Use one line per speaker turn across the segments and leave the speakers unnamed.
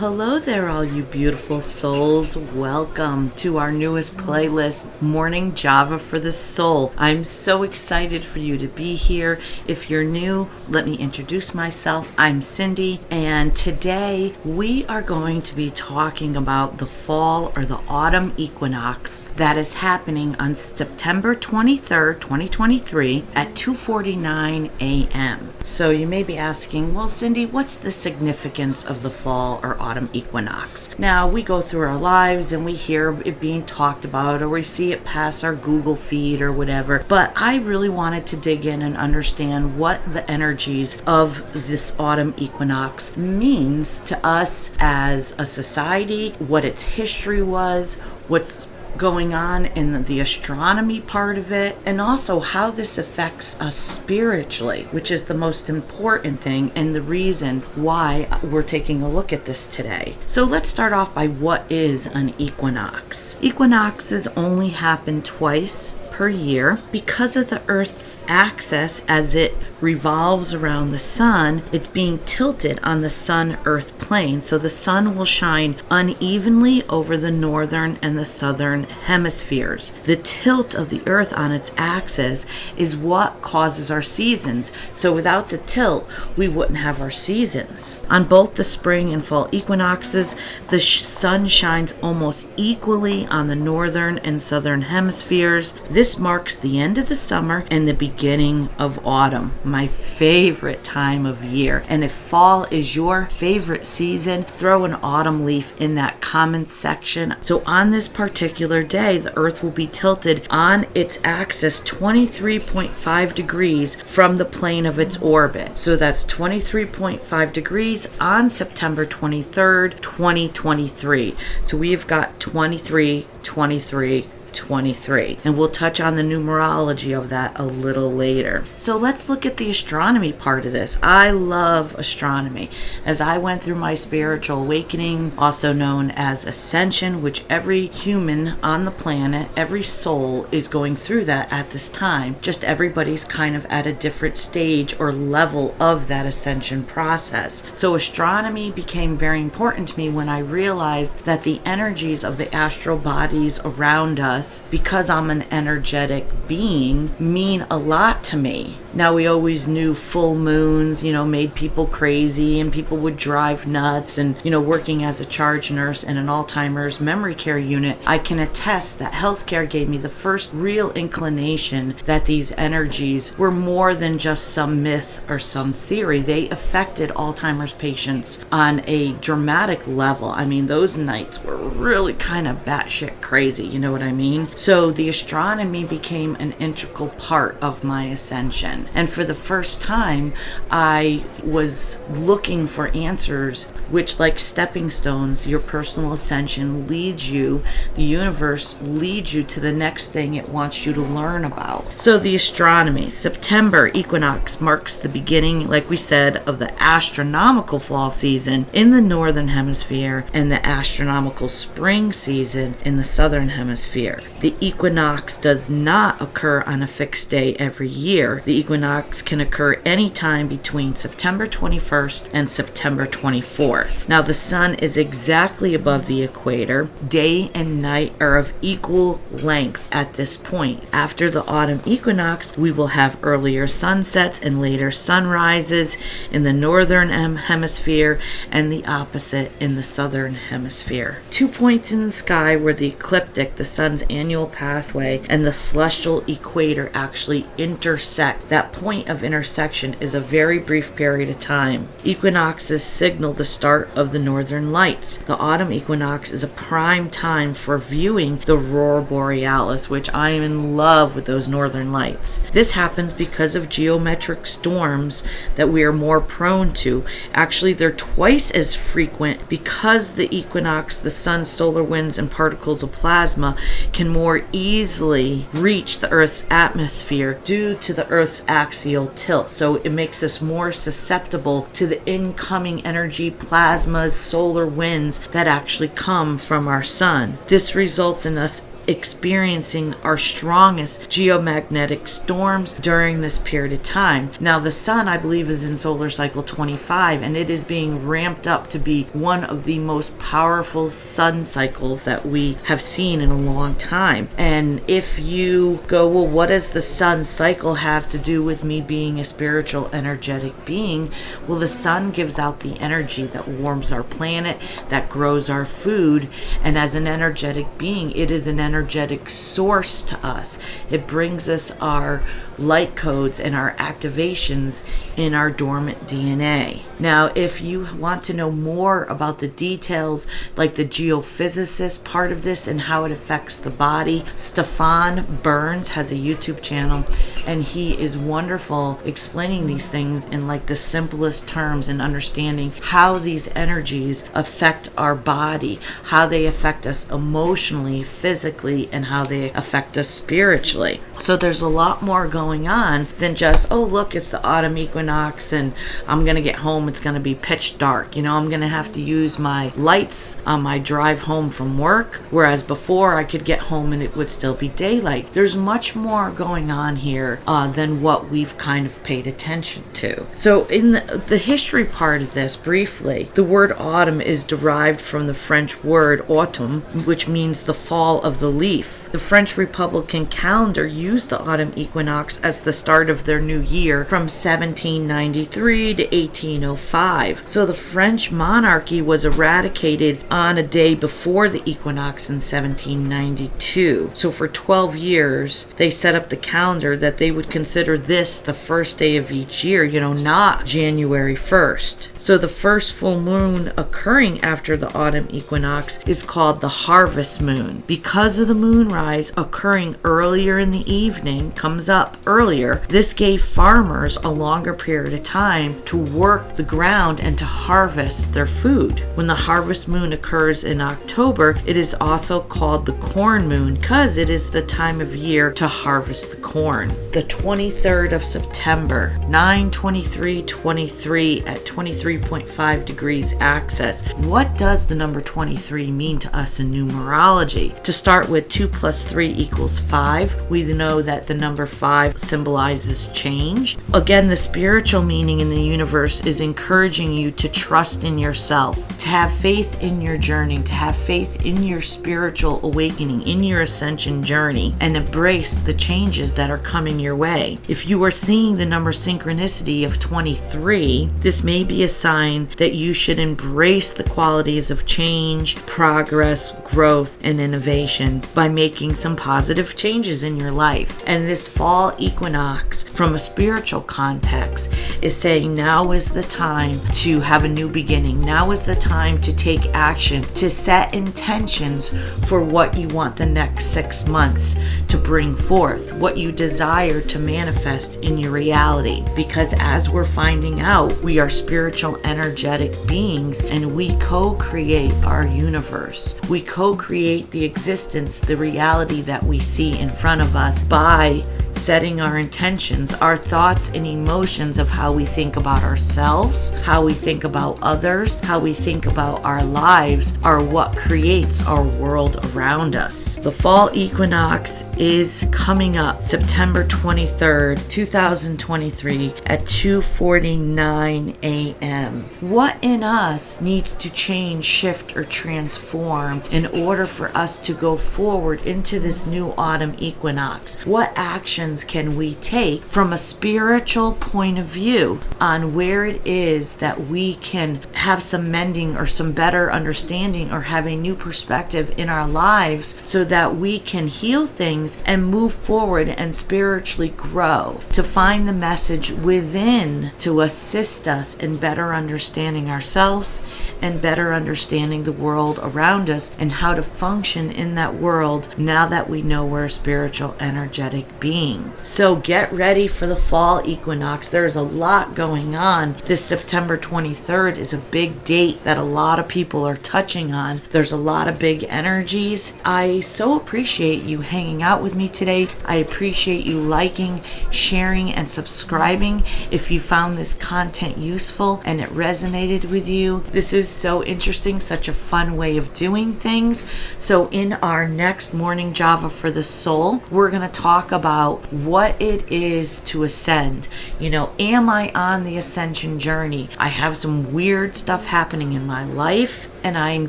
hello there, all you beautiful souls. Welcome to our newest playlist, Morning Java for the Soul. I'm so excited for you to be here. If you're new, let me introduce myself. I'm Cyndi, and today we are going to be talking about the fall or the autumn equinox that is happening on September 23rd, 2023 at 2:49 a.m. So you may be asking, well, Cyndi, what's the significance of the fall or autumn equinox? Now, we go through our lives and we hear it being talked about, or we see it pass our Google feed or whatever, but I really wanted to dig in and understand what the energies of this autumn equinox means to us as a society, what its history was, what's going on in the astronomy part of it, and also how this affects us spiritually, which is the most important thing and the reason why we're taking a look at this today. So let's start off by what is an equinox. Equinoxes only happen twice per year. Because of the Earth's axis as it revolves around the sun, it's being tilted on the sun-earth plane, so the sun will shine unevenly over the northern and the southern hemispheres. The tilt of the earth on its axis is what causes our seasons, so without the tilt we wouldn't have our seasons. On both the spring and fall equinoxes, the sun shines almost equally on the northern and southern hemispheres. This marks the end of the summer and the beginning of autumn, my favorite time of year. And if fall is your favorite season, throw an autumn leaf in that comment section. So on this particular day, the earth will be tilted on its axis 23.5 degrees from the plane of its orbit. So that's 23.5 degrees on September 23rd, 2023. So we've got 23, 23, 23, and we'll touch on the numerology of that a little later. So let's look at the astronomy part of this. I love astronomy. As I went through my spiritual awakening, also known as ascension, which every human on the planet, every soul is going through that at this time, just everybody's kind of at a different stage or level of that ascension process. So astronomy became very important to me when I realized that the energies of the astral bodies around us, because I'm an energetic being, mean a lot to me. Now, we always knew full moons, made people crazy and people would drive nuts. And, working as a charge nurse in an Alzheimer's memory care unit, I can attest that healthcare gave me the first real inclination that these energies were more than just some myth or some theory. They affected Alzheimer's patients on a dramatic level. I mean, those nights were really kind of batshit crazy, you know what I mean? So the astronomy became an integral part of my ascension. And for the first time, I was looking for answers, which, like stepping stones, your personal ascension leads you, the universe leads you to the next thing it wants you to learn about. So the astronomy, September equinox marks the beginning, like we said, of the astronomical fall season in the northern hemisphere and the astronomical spring season in the southern hemisphere. The equinox does not occur on a fixed day every year. The equinox can occur anytime between September 21st and September 24th. Now, the sun is exactly above the equator. Day and night are of equal length at this point. After the autumn equinox, we will have earlier sunsets and later sunrises in the northern hemisphere and the opposite in the southern hemisphere. 2 points in the sky where the ecliptic, the sun's annual pathway, and the celestial equator actually intersect. That point of intersection is a very brief period of time. Equinoxes signal the start of the northern lights. The autumn equinox is a prime time for viewing the aurora borealis, which I am in love with those northern lights. This happens because of geometric storms that we are more prone to. Actually, they're twice as frequent because the equinox, the sun's solar winds and particles of plasma can more easily reach the Earth's atmosphere due to the Earth's axial tilt. So it makes us more susceptible to the incoming energy, plasmas, solar winds that actually come from our sun. This results in us experiencing our strongest geomagnetic storms during this period of time. Now, the sun, I believe, is in solar cycle 25, and it is being ramped up to be one of the most powerful sun cycles that we have seen in a long time. And if you go, well, what does the sun cycle have to do with me being a spiritual, energetic being? Well, the sun gives out the energy that warms our planet, that grows our food, and as an energetic being, it is an energetic source to us. It brings us our light codes and our activations in our dormant DNA. Now, if you want to know more about the details, like the geophysicist part of this and how it affects the body, Stefan Burns has a YouTube channel, and he is wonderful explaining these things in like the simplest terms and understanding how these energies affect our body, how they affect us emotionally, physically, and how they affect us spiritually. So there's a lot more going on than just, oh, look, it's the autumn equinox and I'm going to get home, it's going to be pitch dark. You know, I'm going to have to use my lights on my drive home from work, whereas before I could get home and it would still be daylight. There's much more going on here than what we've kind of paid attention to. So in the history part of this, briefly, the word autumn is derived from the French word autumn, which means the fall of the leaf. The French Republican calendar used the autumn equinox as the start of their new year from 1793 to 1805. So the French monarchy was eradicated on a day before the equinox in 1792. So for 12 years, they set up the calendar that they would consider this the first day of each year, not January 1st. So the first full moon occurring after the autumn equinox is called the harvest moon. Because of the moonrise occurring earlier in the evening, comes up earlier, this gave farmers a longer period of time to work the ground and to harvest their food. When the harvest moon occurs in October, it is also called the corn moon because it is the time of year to harvest the corn. The 23rd of September, 9/23/23 at 23.5 degrees axis. What does the number 23 mean to us in numerology? To start with, 2 + 3 = 5. We know that the number 5 symbolizes change. Again, the spiritual meaning in the universe is encouraging you to trust in yourself, to have faith in your journey, to have faith in your spiritual awakening, in your ascension journey, and embrace the changes that are coming your way. If you are seeing the number synchronicity of 23, this may be a sign that you should embrace the qualities of change, progress, growth, and innovation by making some positive changes in your life. And this fall equinox, from a spiritual context, is saying now is the time to have a new beginning. Now is the time to take action, to set intentions for what you want the next 6 months to bring forth, what you desire to manifest in your reality. Because as we're finding out, we are spiritual, energetic beings, and we co-create our universe. We co-create the existence, the reality that we see in front of us by setting our intentions, our thoughts and emotions of how we think about ourselves, how we think about others, how we think about our lives are what creates our world around us. The fall equinox is coming up September 23rd, 2023 at 2:49 a.m. What in us needs to change, shift, or transform in order for us to go forward into this new autumn equinox? What actions can we take from a spiritual point of view on where it is that we can have some mending or some better understanding or have a new perspective in our lives so that we can heal things and move forward and spiritually grow, to find the message within to assist us in better understanding ourselves and better understanding the world around us and how to function in that world now that we know we're a spiritual, energetic being. spring. So get ready for the fall equinox. There's a lot going on. This September 23rd is a big date that a lot of people are touching on. There's a lot of big energies. I so appreciate you hanging out with me today. I appreciate you liking, sharing, and subscribing if you found this content useful and it resonated with you. This is so interesting, such a fun way of doing things. So in our next morning Java for the soul, we're going to talk about what it is to ascend. Am I on the ascension journey? I have some weird stuff happening in my life, and I'm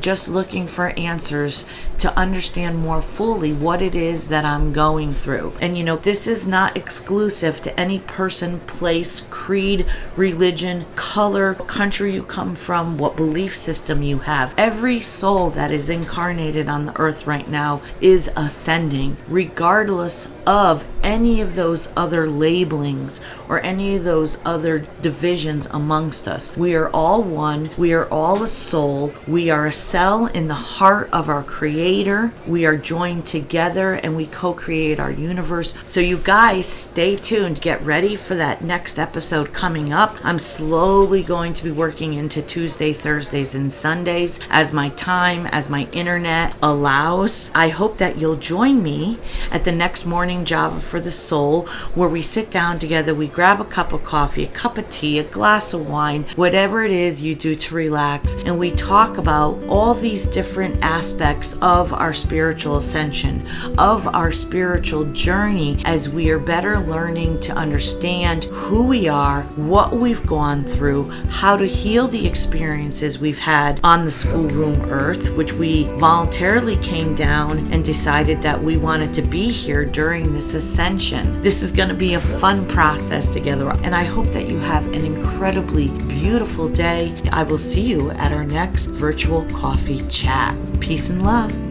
just looking for answers to understand more fully what it is that I'm going through. And this is not exclusive to any person, place, creed, religion, color, country you come from, what belief system you have. Every soul that is incarnated on the earth right now is ascending, regardless of any of those other labelings or any of those other divisions amongst us. We are all one. We are all a soul. We are a cell in the heart of our Creator. We are joined together and we co-create our universe. So you guys stay tuned. Get ready for that next episode coming up. I'm slowly going to be working into Tuesday, Thursdays, and Sundays as my time, as my internet allows. I hope that you'll join me at the next morning Java for the soul, where we sit down together, we grab a cup of coffee, a cup of tea, a glass of wine, whatever it is you do to relax, and we talk about all these different aspects of our spiritual ascension, of our spiritual journey, as we are better learning to understand who we are, what we've gone through, how to heal the experiences we've had on the schoolroom earth, which we voluntarily came down and decided that we wanted to be here during this ascension. This is going to be a fun process together, and I hope that you have an incredibly beautiful day. I will see you at our next virtual coffee chat. Peace and love.